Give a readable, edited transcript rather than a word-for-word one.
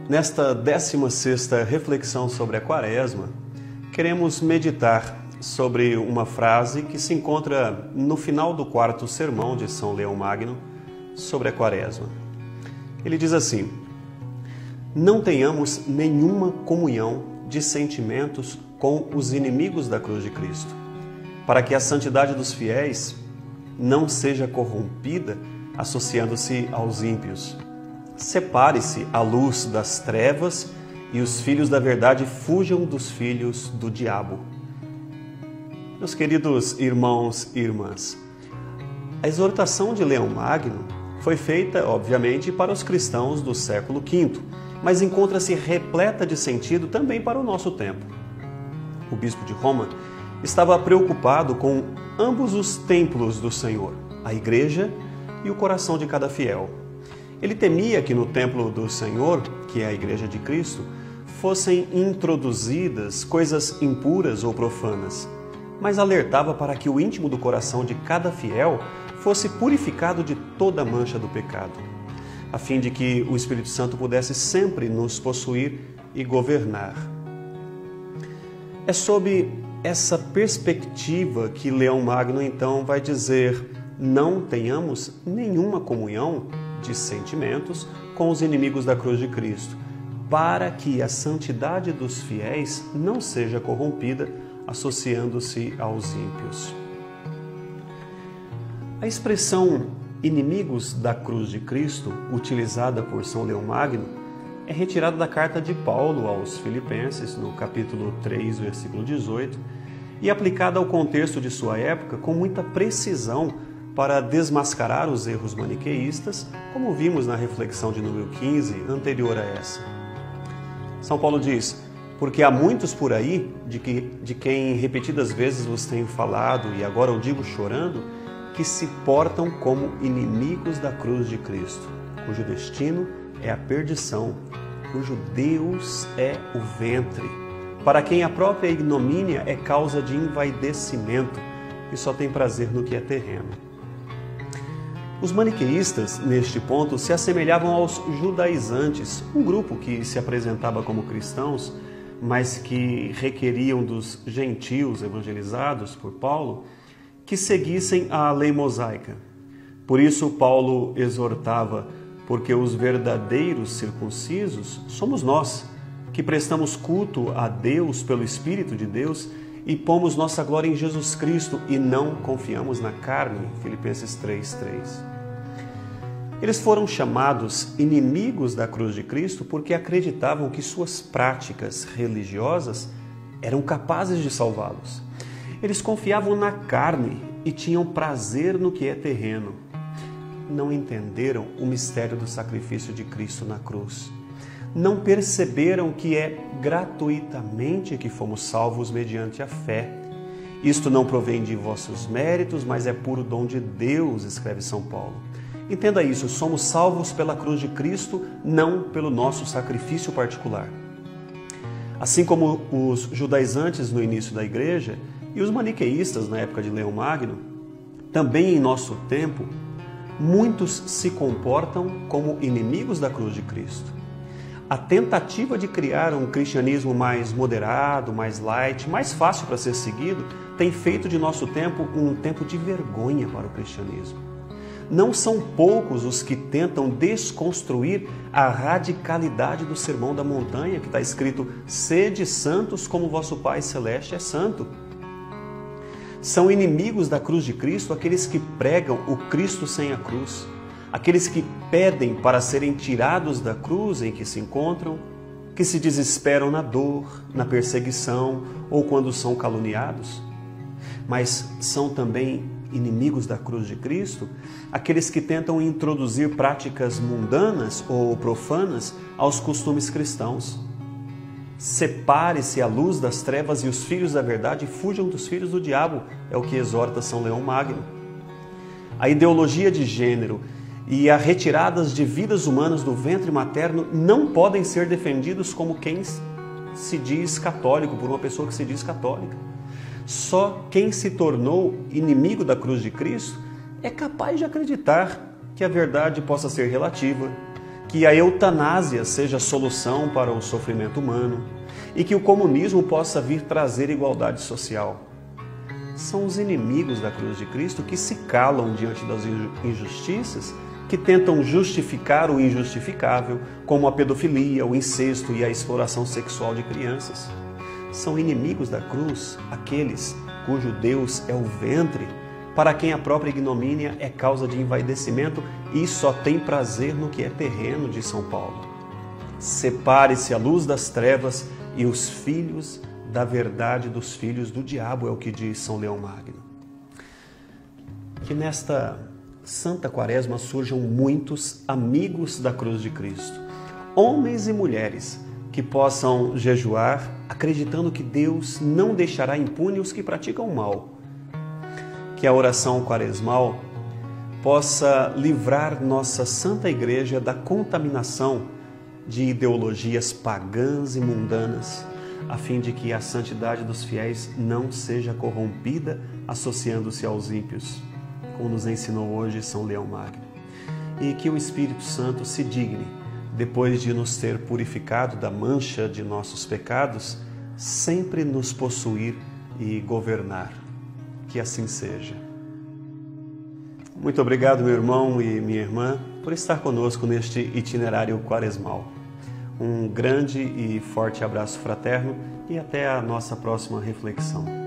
Nesta 16ª reflexão sobre a Quaresma, queremos meditar sobre uma frase que se encontra no final do 4º sermão de São Leão Magno sobre a Quaresma. Ele diz assim: não tenhamos nenhuma comunhão de sentimentos com os inimigos da cruz de Cristo, para que a santidade dos fiéis não seja corrompida associando-se aos ímpios. Separe-se a luz das trevas e os filhos da verdade fujam dos filhos do diabo. Meus queridos irmãos e irmãs, a exortação de Leão Magno foi feita, obviamente, para os cristãos do século V, mas encontra-se repleta de sentido também para o nosso tempo. O bispo de Roma estava preocupado com ambos os templos do Senhor, a igreja e o coração de cada fiel. Ele temia que no templo do Senhor, que é a igreja de Cristo, fossem introduzidas coisas impuras ou profanas, mas alertava para que o íntimo do coração de cada fiel fosse purificado de toda a mancha do pecado, a fim de que o Espírito Santo pudesse sempre nos possuir e governar. É sob essa perspectiva que Leão Magno então vai dizer: não tenhamos nenhuma comunhão de sentimentos com os inimigos da cruz de Cristo, para que a santidade dos fiéis não seja corrompida associando-se aos ímpios. A expressão inimigos da cruz de Cristo, utilizada por São Leão Magno, é retirada da carta de Paulo aos Filipenses, no capítulo 3, versículo 18, e aplicada ao contexto de sua época com muita precisão para desmascarar os erros maniqueístas, como vimos na reflexão de número 15, anterior a essa. São Paulo diz: porque há muitos por aí, de quem repetidas vezes vos tenho falado, e agora eu digo chorando, que se portam como inimigos da cruz de Cristo, cujo destino é a perdição, cujo Deus é o ventre, para quem a própria ignomínia é causa de envaidecimento e só tem prazer no que é terreno. Os maniqueístas, neste ponto, se assemelhavam aos judaizantes, um grupo que se apresentava como cristãos, mas que requeriam dos gentios evangelizados por Paulo que seguissem a lei mosaica. Por isso, Paulo exortava: porque os verdadeiros circuncisos somos nós, que prestamos culto a Deus pelo Espírito de Deus e pomos nossa glória em Jesus Cristo e não confiamos na carne. Filipenses 3:3. Eles foram chamados inimigos da cruz de Cristo porque acreditavam que suas práticas religiosas eram capazes de salvá-los. Eles confiavam na carne e tinham prazer no que é terreno. Não entenderam o mistério do sacrifício de Cristo na cruz. Não perceberam que é gratuitamente que fomos salvos mediante a fé. Isto não provém de vossos méritos, mas é puro dom de Deus, escreve São Paulo. Entenda isso: somos salvos pela cruz de Cristo, não pelo nosso sacrifício particular. Assim como os judaizantes no início da igreja e os maniqueístas na época de Leão Magno, também em nosso tempo, muitos se comportam como inimigos da cruz de Cristo. A tentativa de criar um cristianismo mais moderado, mais light, mais fácil para ser seguido, tem feito de nosso tempo um tempo de vergonha para o cristianismo. Não são poucos os que tentam desconstruir a radicalidade do Sermão da Montanha, que está escrito: sede santos como vosso Pai Celeste é santo. São inimigos da cruz de Cristo aqueles que pregam o Cristo sem a cruz, aqueles que pedem para serem tirados da cruz em que se encontram, que se desesperam na dor, na perseguição ou quando são caluniados. Mas são também inimigos da cruz de Cristo aqueles que tentam introduzir práticas mundanas ou profanas aos costumes cristãos. Separe-se a luz das trevas e os filhos da verdade fujam dos filhos do diabo, é o que exorta São Leão Magno. A ideologia de gênero e a retiradas de vidas humanas do ventre materno não podem ser defendidos como quem se diz católico, por uma pessoa que se diz católica. Só quem se tornou inimigo da cruz de Cristo é capaz de acreditar que a verdade possa ser relativa, que a eutanásia seja a solução para o sofrimento humano e que o comunismo possa vir trazer igualdade social. São os inimigos da cruz de Cristo que se calam diante das injustiças, que tentam justificar o injustificável, como a pedofilia, o incesto e a exploração sexual de crianças. São inimigos da cruz aqueles cujo Deus é o ventre, para quem a própria ignomínia é causa de envaidecimento e só tem prazer no que é terreno, diz São Paulo. Separe-se a luz das trevas e os filhos da verdade dos filhos do diabo, é o que diz São Leão Magno. Que nesta Santa Quaresma surjam muitos amigos da cruz de Cristo, homens e mulheres que possam jejuar acreditando que Deus não deixará impune os que praticam o mal. Que a oração quaresmal possa livrar nossa Santa Igreja da contaminação de ideologias pagãs e mundanas, a fim de que a santidade dos fiéis não seja corrompida associando-se aos ímpios, como nos ensinou hoje São Leão Magno. E que o Espírito Santo se digne, depois de nos ter purificado da mancha de nossos pecados, sempre nos possuir e governar. Que assim seja. Muito obrigado, meu irmão e minha irmã, por estar conosco neste itinerário quaresmal. Um grande e forte abraço fraterno e até a nossa próxima reflexão.